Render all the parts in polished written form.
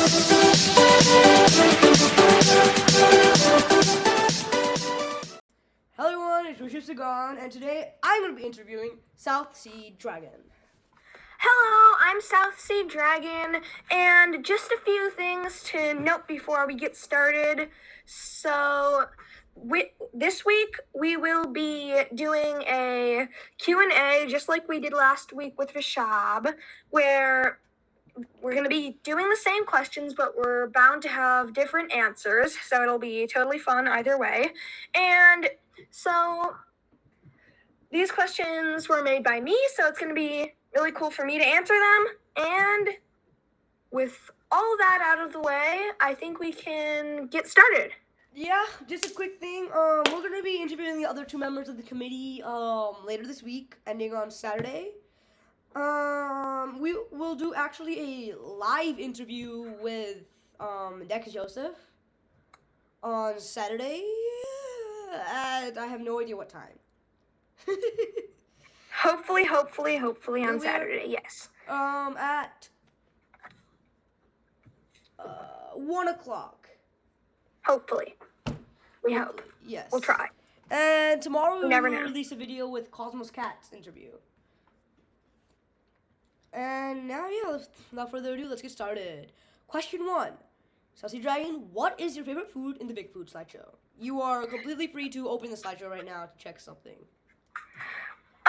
Hello everyone, it's Richard Sagan, and today I'm going to be interviewing South Sea Dragon. Hello, I'm South Sea Dragon, and just a few things to note before we get started. So, this week we will be doing a Q&A just like we did last week with Rashab, where we're going to be doing the same questions, but we're bound to have different answers, so it'll be totally fun either way. And so, these questions were made by me, so it's going to be really cool for me to answer them. And with all that out of the way, I think we can get started. Yeah, just a quick thing. We're going to be interviewing the other two members of the committee later this week, ending on Saturday. We will do actually a live interview with Dex Joseph on Saturday, and I have no idea what time. Hopefully on Saturday, yes. At 1 o'clock. Hopefully. We hope. Yes. We'll try. And tomorrow we will never know. release a video with Cosmos Cat's interview. And now, yeah, without further ado, let's get started. Question 1. South Sea Dragon, what is your favorite food in the Big Food slideshow? You are completely free to open the slideshow right now to check something.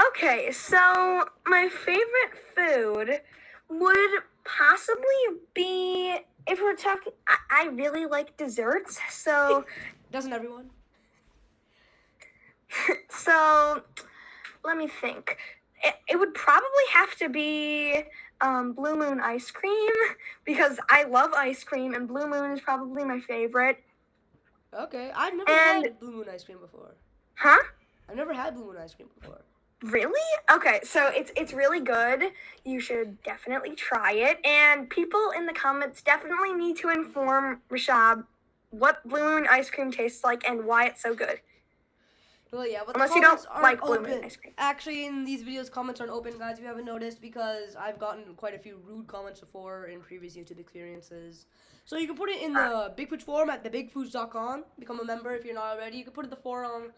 Okay, so my favorite food would possibly be, if we're talking, I really like desserts, so... Doesn't everyone? So, let me think. It would probably have to be Blue Moon ice cream, because I love ice cream, and Blue Moon is probably my favorite. Okay, I've never had Blue Moon ice cream before. Huh? I've never had Blue Moon ice cream before. Really? Okay, so it's really good. You should definitely try it. And people in the comments definitely need to inform Rashab what Blue Moon ice cream tastes like and why it's so good. Well, yeah, but unless the you don't comments like aren't Blue Moon open. ice cream. Actually, in these videos, comments aren't open, guys, if you haven't noticed, because I've gotten quite a few rude comments before in previous YouTube experiences. So you can put it in the Big Foods forum at thebigfoods.com. Become a member if you're not already. You can put it in the forum.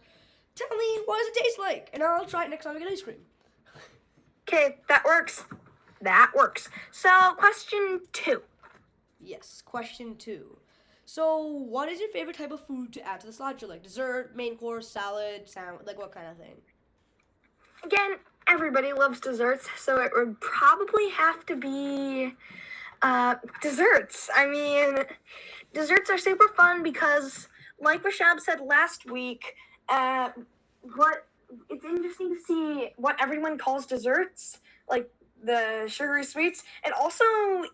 Tell me, what does it taste like? And I'll try it next time I get ice cream. Okay, that works. That works. So, question 2. Yes, question 2. So, what is your favorite type of food to add to the slideshow? Like dessert, main course, salad, sandwich, like what kind of thing? Again, everybody loves desserts, so it would probably have to be desserts. I mean, desserts are super fun because, like Rashab said last week, it's interesting to see what everyone calls desserts, like the sugary sweets, and also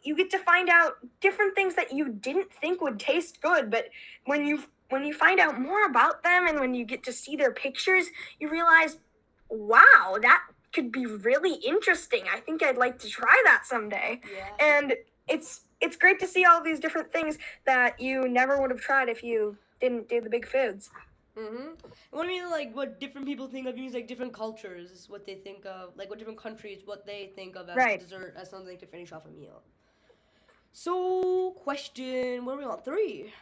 you get to find out different things that you didn't think would taste good, but when you find out more about them and when you get to see their pictures, you realize, wow, that could be really interesting. I think I'd like to try that someday. Yeah. And it's great to see all these different things that you never would have tried if you didn't do the Big Foods. What I mean, like, what different people think of, means like different cultures, what they think of, like, what different countries, what they think of as dessert, as something to finish off a meal. So, question, what are we on? 3.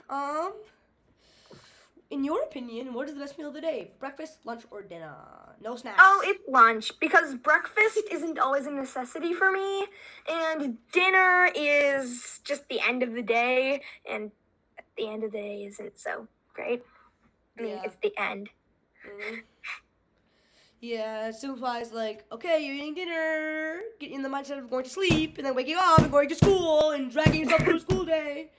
In your opinion, what is the best meal of the day? Breakfast, lunch, or dinner? No snacks. Oh, it's lunch, because breakfast isn't always a necessity for me, and dinner is just the end of the day, and at the end of the day isn't so great. I mean, it's the end. Yeah, it simplifies, like, okay, you're eating dinner, getting in the mindset of going to sleep, and then waking up and going to school and dragging yourself through a school day.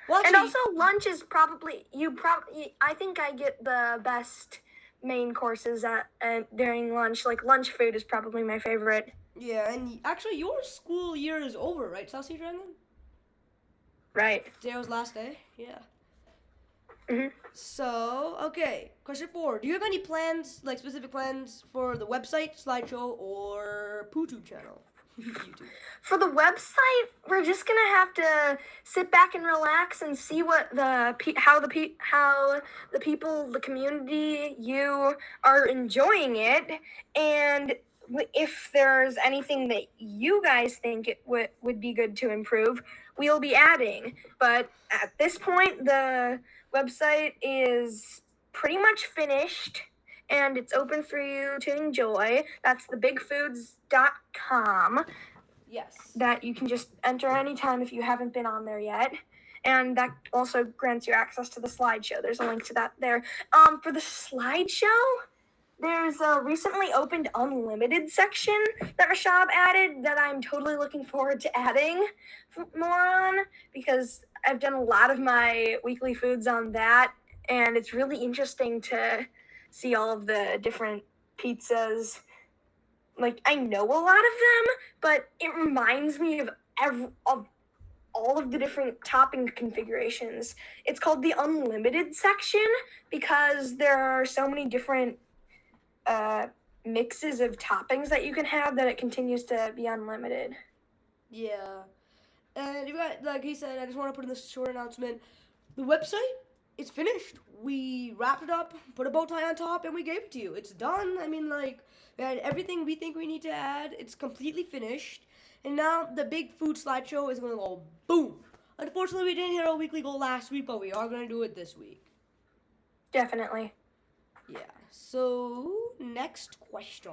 Well, actually, and also, lunch is I think I get the best main courses during lunch. Like, lunch food is probably my favorite. Yeah, and actually, your school year is over, right, South Sea Dragon? Right. Today was last day, yeah. So, okay, question 4. Do you have any plans, like specific plans for the website, slideshow, or PooTube channel? YouTube. For the website, we're just gonna have to sit back and relax and see what how the people, the community, you are enjoying it, and if there's anything that you guys think it would be good to improve, we'll be adding. But at this point, the website is pretty much finished and it's open for you to enjoy. That's thebigfoods.com. Yes. That you can just enter anytime if you haven't been on there yet. And that also grants you access to the slideshow. There's a link to that there. For the slideshow, there's a recently opened unlimited section that Rashab added that I'm totally looking forward to adding more on, because I've done a lot of my weekly foods on that, and it's really interesting to see all of the different pizzas. Like, I know a lot of them, but it reminds me of all of the different topping configurations. It's called the unlimited section because there are so many different mixes of toppings that you can have that it continues to be unlimited. Yeah. And you got, like he said, I just want to put in this short announcement. The website is finished. We wrapped it up, put a bow tie on top, and we gave it to you. It's done. I mean, like, we had everything we think we need to add. It's completely finished. And now the big food slideshow is going to go boom. Unfortunately, we didn't hit our weekly goal last week, but we are going to do it this week. Definitely. Yeah. So, next question.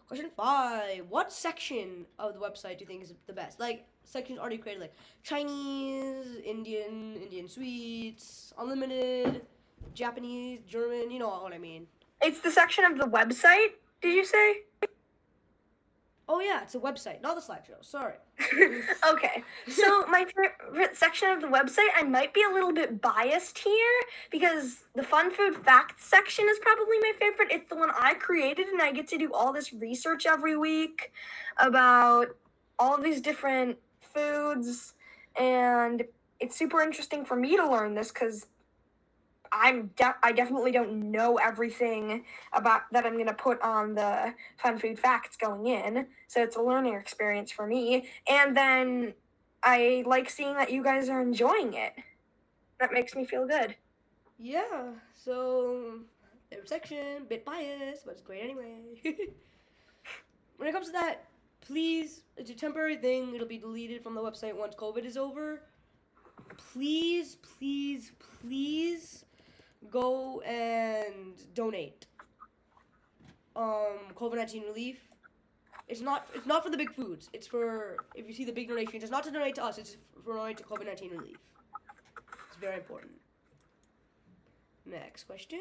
Question 5. What section of the website do you think is the best? Like, sections already created, like Chinese, Indian sweets, unlimited, Japanese, German, you know what I mean. It's the section of the website, did you say? Oh yeah, it's a website, not the slideshow. Sorry. Okay, so my favorite section of the website, I might be a little bit biased here because the fun food facts section is probably my favorite. It's the one I created, and I get to do all this research every week about all of these different foods, and it's super interesting for me to learn this because I definitely don't know everything about that I'm going to put on the fun food facts going in. So it's a learning experience for me. And then I like seeing that you guys are enjoying it. That makes me feel good. Yeah, so favorite section, bit biased, but it's great anyway. When it comes to that, please, it's a temporary thing. It'll be deleted from the website once COVID is over. Please, please, please go and donate. COVID-19 relief. It's not for the big foods. It's for, if you see the big donations, it's not to donate to us, it's for donate to COVID-19 relief. It's very important. Next question.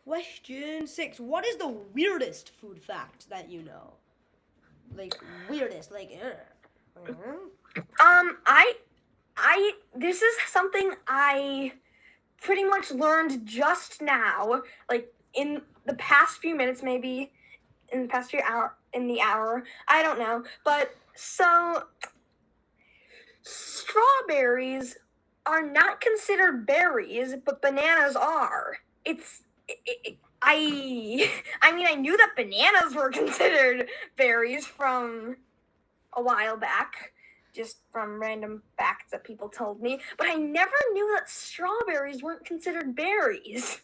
Question 6. What is the weirdest food fact that you know? Like, weirdest, like, This is something I pretty much learned just now, like in the past few minutes, maybe in the past few hour, I don't know. But so strawberries are not considered berries, but bananas are. I mean, I knew that bananas were considered berries from a while back, just from random facts that people told me, but I never knew that strawberries weren't considered berries.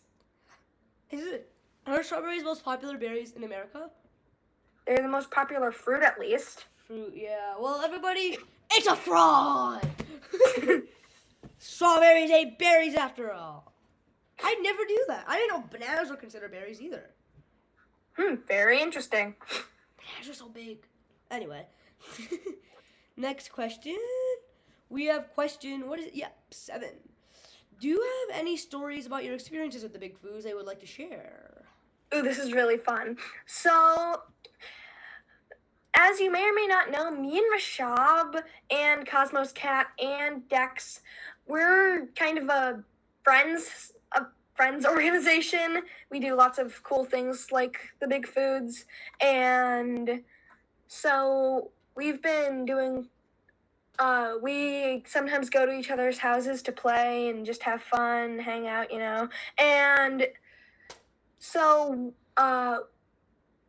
Are strawberries the most popular berries in America? They're the most popular fruit, at least. Fruit, yeah. Well, everybody, it's a fraud! Strawberries ain't berries after all. I never knew that. I didn't know bananas were considered berries either. Very interesting. Bananas are so big. Anyway. Next question. We have question, 7. Do you have any stories about your experiences with the big foods that you would like to share? Ooh, this is really fun. So, as you may or may not know, me and Rashab and Cosmos Cat and Dex, we're kind of a friends organization. We do lots of cool things like the big foods, and so we've been doing, we sometimes go to each other's houses to play and just have fun, hang out, and so,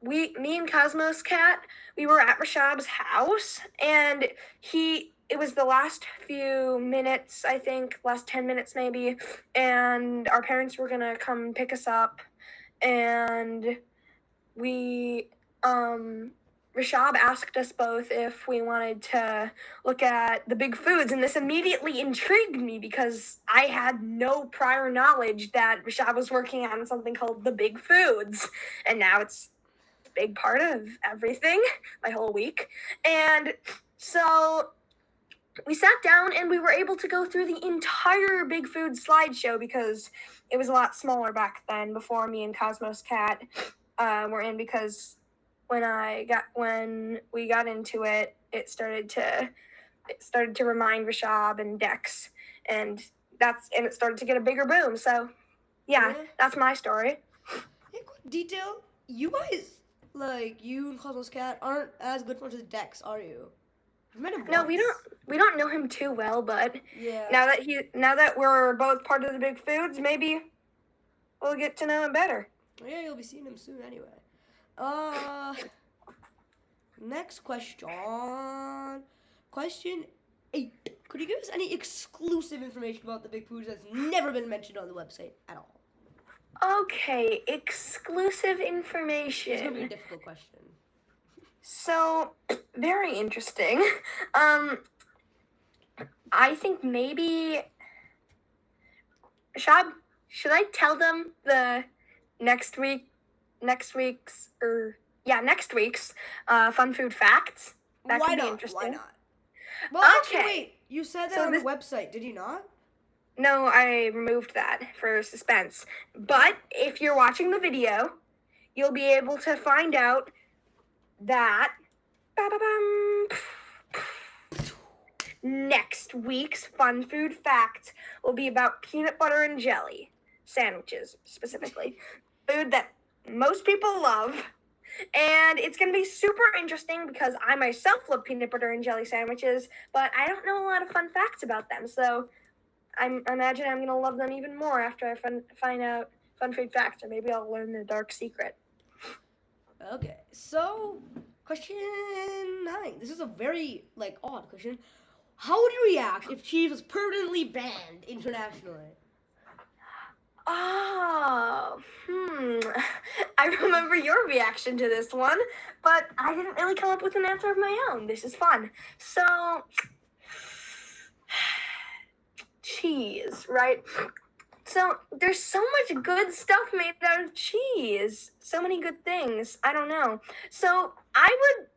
me and Cosmos Cat, we were at Rashab's house, and it was the last few minutes, I think, last 10 minutes maybe, and our parents were gonna come pick us up, and Rashab asked us both if we wanted to look at the big foods, and this immediately intrigued me because I had no prior knowledge that Rashab was working on something called the big foods, and now it's a big part of everything, my whole week. And so we sat down and we were able to go through the entire Big Food slideshow because it was a lot smaller back then before me and Cosmos Cat were in, because when we got into it, it started to remind Rashab and Dex, and it started to get a bigger boom. So yeah, that's my story. Hey, quick detail. You guys, like you and Cosmos Cat, aren't as good friends as Dex, are you? I've met him No, once. we don't know him too well, but Yeah. now that we're both part of the Big Foods, maybe we'll get to know him better. Yeah, you'll be seeing him soon anyway. Next question. Question 8. Could you give us any exclusive information about the Big Foods that's never been mentioned on the website at all? Okay, exclusive information. It's gonna be a difficult question. So, very interesting. I think maybe Shab, should I tell them the next week's fun food facts? That could be interesting. Why not? Well, actually, wait. You said that on the website, did you not? No, I removed that for suspense. But if you're watching the video, you'll be able to find out that next week's fun food fact will be about peanut butter and jelly sandwiches, specifically. Food that most people love. And it's going to be super interesting because I myself love peanut butter and jelly sandwiches, but I don't know a lot of fun facts about them. So I imagine I'm going to love them even more after I find out fun food facts, or maybe I'll learn the dark secret. Okay, so question 9. This is a very, odd question. How would you react if cheese was permanently banned internationally? Oh, I remember your reaction to this one, but I didn't really come up with an answer of my own. This is fun. So, cheese, right? So, there's so much good stuff made out of cheese. So many good things. I don't know. So, I would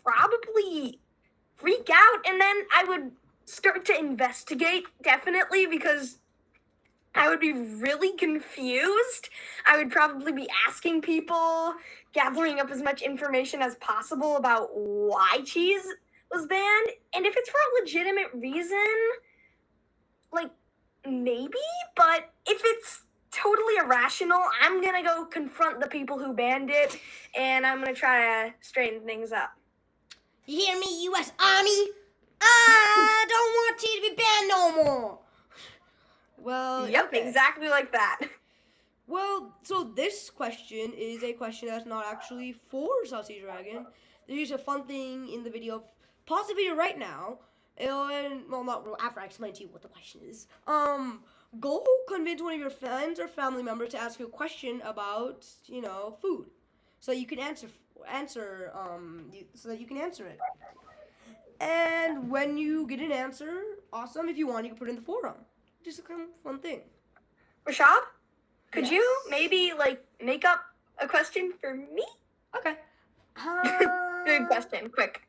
probably freak out, and then I would start to investigate, definitely, because I would be really confused. I would probably be asking people, gathering up as much information as possible about why cheese was banned. And if it's for a legitimate reason, maybe. But if it's totally irrational, I'm going to go confront the people who banned it, and I'm going to try to straighten things up. You hear me, U.S. Army? I don't want cheese to be banned no more. Well, yep, okay. Exactly like that. Well, so this question is a question that's not actually for South Sea Dragon. There's a fun thing in the video. Pause the video right now. And, well, not after I explain to you what the question is. Go convince one of your friends or family members to ask you a question about, food, so you can answer it. And when you get an answer, awesome. If you want, you can put it in the forum. Just a kind of fun thing. Rashab, could you maybe make up a question for me? Okay. Good question, quick.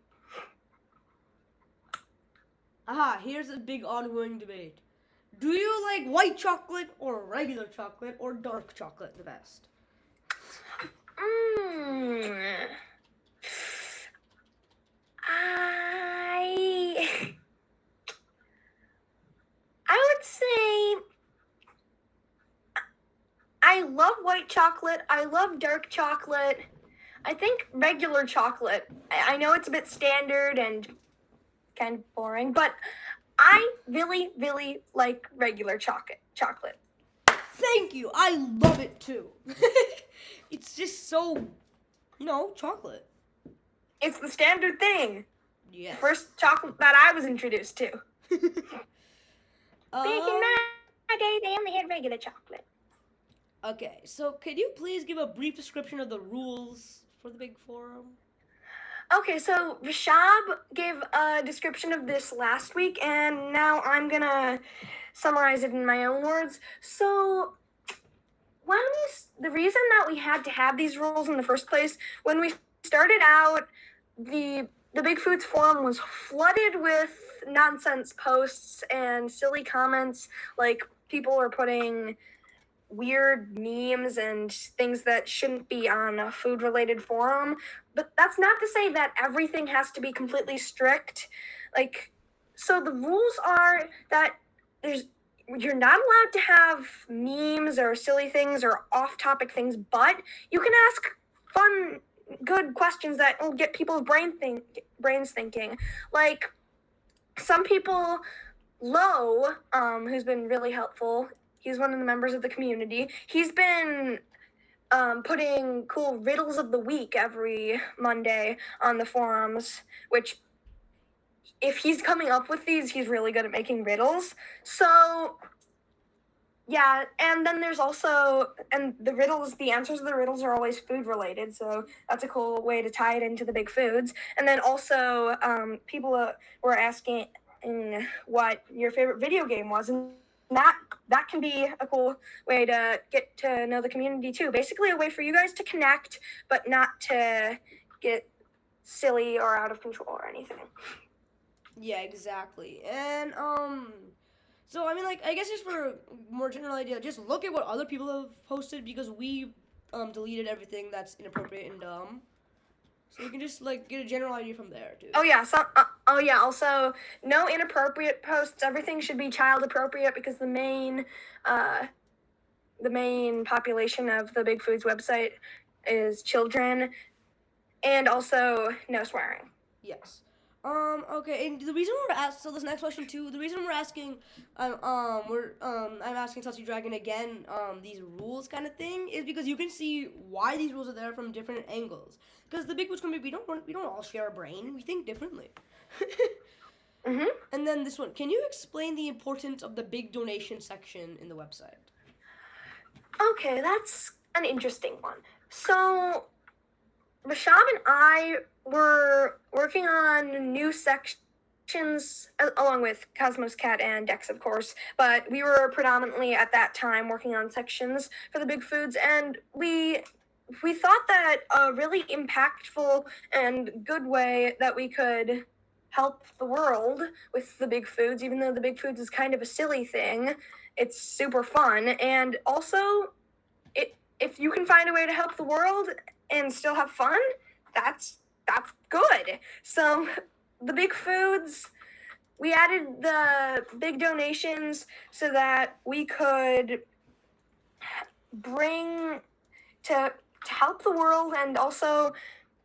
Here's a big ongoing debate. Do you like white chocolate or regular chocolate or dark chocolate the best? I would say I love white chocolate. I love dark chocolate. I think regular chocolate. I know it's a bit standard and kind of boring, but I really, really like regular chocolate. Thank you. I love it too. It's just so, chocolate. It's the standard thing. Yes. The first chocolate that I was introduced to. Back in my day, they only had regular chocolate. Okay, so could you please give a brief description of the rules for the big forum? Okay, so Vishab gave a description of this last week, and now I'm gonna summarize it in my own words. So, the reason that we had to have these rules in the first place, when we started out, the Big Foods forum was flooded with nonsense posts and silly comments, like people were putting weird memes and things that shouldn't be on a food related forum. But that's not to say that everything has to be completely strict. Like, so the rules are that there's you're not allowed to have memes or silly things or off topic things, but you can ask fun, good questions that will get people's brains thinking. Like, some people, Lo, who's been really helpful, he's one of the members of the community. He's been putting cool riddles of the week every Monday on the forums, which, if he's coming up with these, he's really good at making riddles. So, yeah, and then there's also, and the answers to the riddles are always food related, so that's a cool way to tie it into the big foods. And then also, people were asking what your favorite video game was, and that can be a cool way to get to know the community too. Basically, a way for you guys to connect, but not to get silly or out of control or anything. Yeah, exactly. And so I mean, like, I guess just for a more general idea, just look at what other people have posted because we deleted everything that's inappropriate and dumb. So you can just like get a general idea from there too. Oh yeah, also no inappropriate posts. Everything should be child appropriate because the main population of the Big Foods website is children, and also no swearing. Yes. Okay, and the reason we're asked, so this next question too, the reason we're asking, I'm asking Saucy Dragon again, these rules kind of thing, is because you can see why these rules are there from different angles. Because the Big Woods community, we don't all share a brain, we think differently. Mhm. And then this one, can you explain the importance of the big donation section in the website? Okay, that's an interesting one. So, Rashab and I were working on new sections along with Cosmos Cat and Dex, of course, but we were predominantly at that time working on sections for the Big Foods, and we thought that a really impactful and good way that we could help the world with the Big Foods, even though the Big Foods is kind of a silly thing, it's super fun, and also if you can find a way to help the world and still have fun, that's good. So the Big Foods, we added the big donations so that we could bring to help the world, and also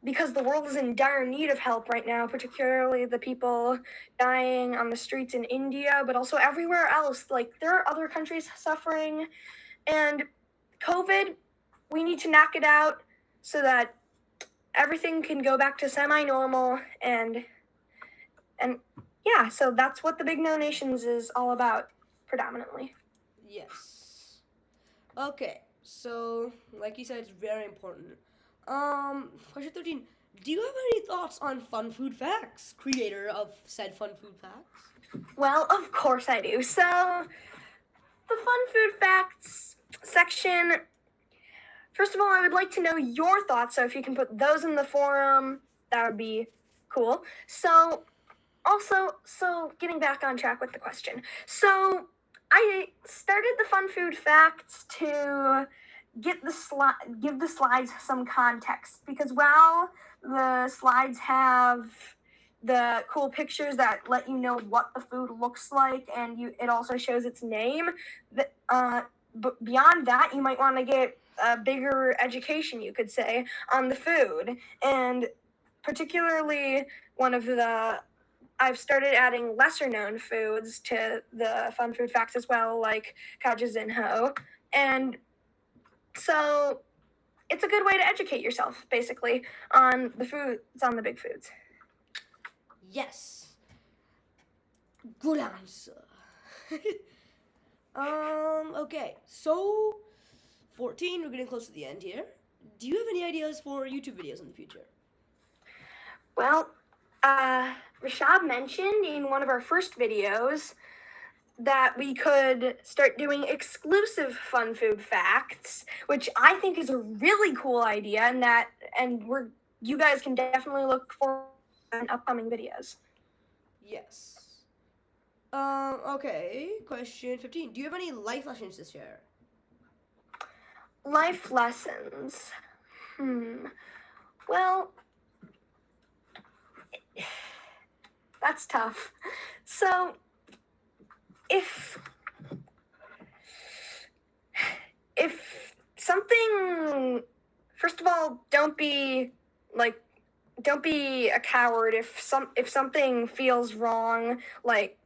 because the world is in dire need of help right now, particularly the people dying on the streets in India, but also everywhere else. Like, there are other countries suffering, and COVID, we need to knock it out so that everything can go back to semi-normal, and yeah, so that's what the big donations is all about predominantly. Yes. Okay, so like you said, it's very important. Question 13. Do you have any thoughts on Fun Food Facts, creator of said Fun Food Facts? Well, of course I do. So, the Fun Food Facts section, first of all, I would like to know your thoughts, so if you can put those in the forum, that would be cool. So, getting back on track with the question. So, I started the Fun Food Facts to give the slides some context, because while the slides have the cool pictures that let you know what the food looks like, and it also shows its name, but beyond that, you might want to get a bigger education, you could say, on the food. And particularly I've started adding lesser known foods to the Fun Food Facts as well, like Kajazinho. And so it's a good way to educate yourself, basically, on the foods, on the Big Foods. Yes. Good answer. Okay, so 14, we're getting close to the end here. Do you have any ideas for YouTube videos in the future? Well, Rashad mentioned in one of our first videos that we could start doing exclusive fun food facts, which I think is a really cool idea, and you guys can definitely look for in upcoming videos. Yes. Okay, question 15. Do you have any life lessons to share? Life lessons. Well, that's tough. So, if something, first of all, don't be a coward if something feels wrong, like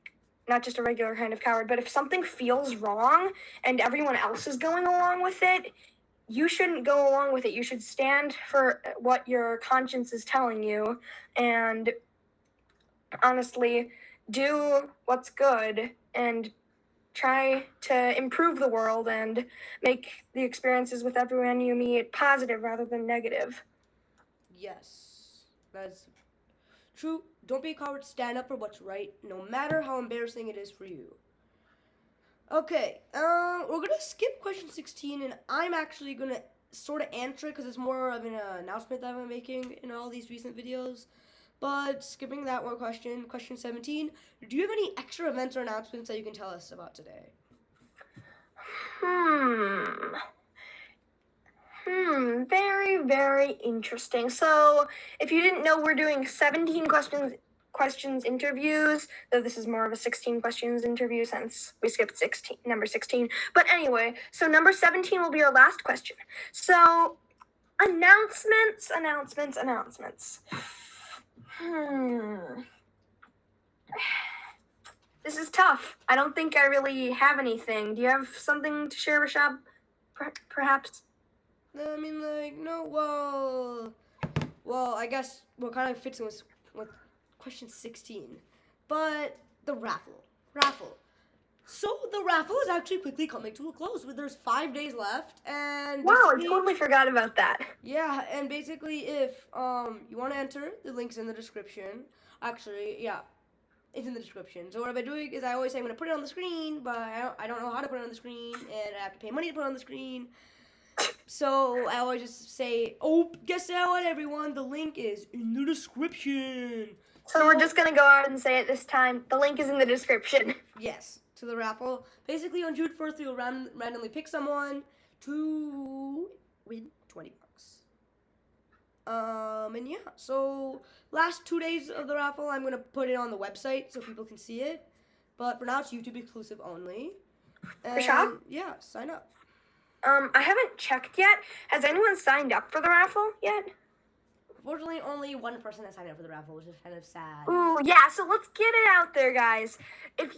not just a regular kind of coward, but if something feels wrong and everyone else is going along with it, you shouldn't go along with it. You should stand for what your conscience is telling you and honestly do what's good and try to improve the world and make the experiences with everyone you meet positive rather than negative. Yes, that's true. Don't be a coward. Stand up for what's right, no matter how embarrassing it is for you. Okay, we're gonna skip question 16, and I'm actually gonna sort of answer it because it's more of an announcement that I'm making in all these recent videos. But skipping that one question, question 17, do you have any extra events or announcements that you can tell us about today? Very, very interesting. So, if you didn't know, we're doing 17 questions interviews, though this is more of a 16 questions interview since we skipped number 16. But anyway, so number 17 will be our last question. So, announcements. This is tough. I don't think I really have anything. Do you have something to share, Rashab? Perhaps? I mean, like, no, well, I guess what kind of fits in with question 16, but the raffle. So the raffle is actually quickly coming to a close. There's 5 days left, and wow, I totally forgot about that. Yeah, and basically, if you want to enter, the link's in the description. Actually, yeah, it's in the description. So what I've been doing is I always say I'm gonna put it on the screen, but I don't know how to put it on the screen, and I have to pay money to put it on the screen. So I always just say, oh, guess what, everyone? The link is in the description. So we're just going to go out and say it this time. The link is in the description. Yes, to the raffle. Basically, on June 1st, we will randomly pick someone to win $20. And yeah, so last 2 days of the raffle, I'm going to put it on the website so people can see it. But for now, it's YouTube exclusive only. And Rashad? yeah, sign up. I haven't checked yet. Has anyone signed up for the raffle yet? Unfortunately, only one person has signed up for the raffle, which is kind of sad. Ooh, yeah, so let's get it out there, guys. If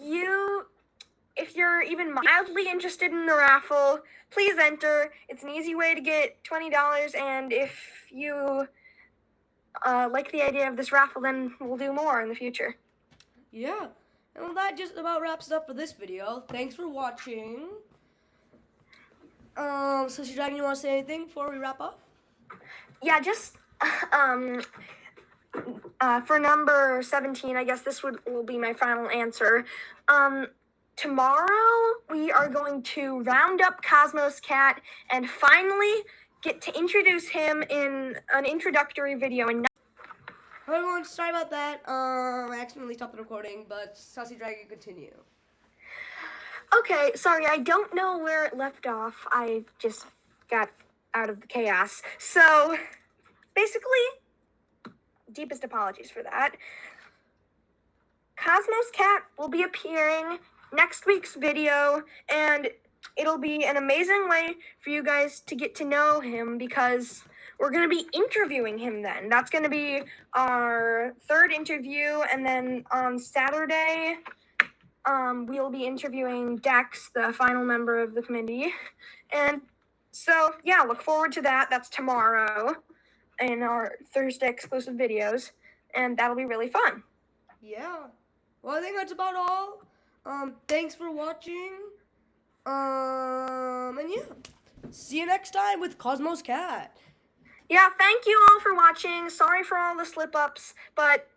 you're even mildly interested in the raffle, please enter. It's an easy way to get $20, and if you like the idea of this raffle, then we'll do more in the future. Yeah, and well, that just about wraps it up for this video. Thanks for watching. Sludge Dragon, you want to say anything before we wrap up? Yeah, just for number 17, I guess this will be my final answer. Tomorrow we are going to round up Cosmos Cat and finally get to introduce him in an introductory video. And Hi everyone, sorry about that. I accidentally stopped the recording, but Sludge Dragon, continue. okay, sorry, I don't know where it left off. I just got out of the chaos. So, basically, deepest apologies for that. Cosmos Cat will be appearing next week's video, and it'll be an amazing way for you guys to get to know him because we're going to be interviewing him then. That's going to be our third interview, and then on Saturday, we'll be interviewing Dex, the final member of the committee. And so, yeah, look forward to that. That's tomorrow in our Thursday exclusive videos, and that'll be really fun. Yeah. Well, I think that's about all. Thanks for watching. And yeah. see you next time with Cosmos Cat. Yeah, thank you all for watching. Sorry for all the slip-ups, but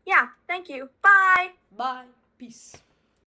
yeah, thank you. Bye! Bye. Peace.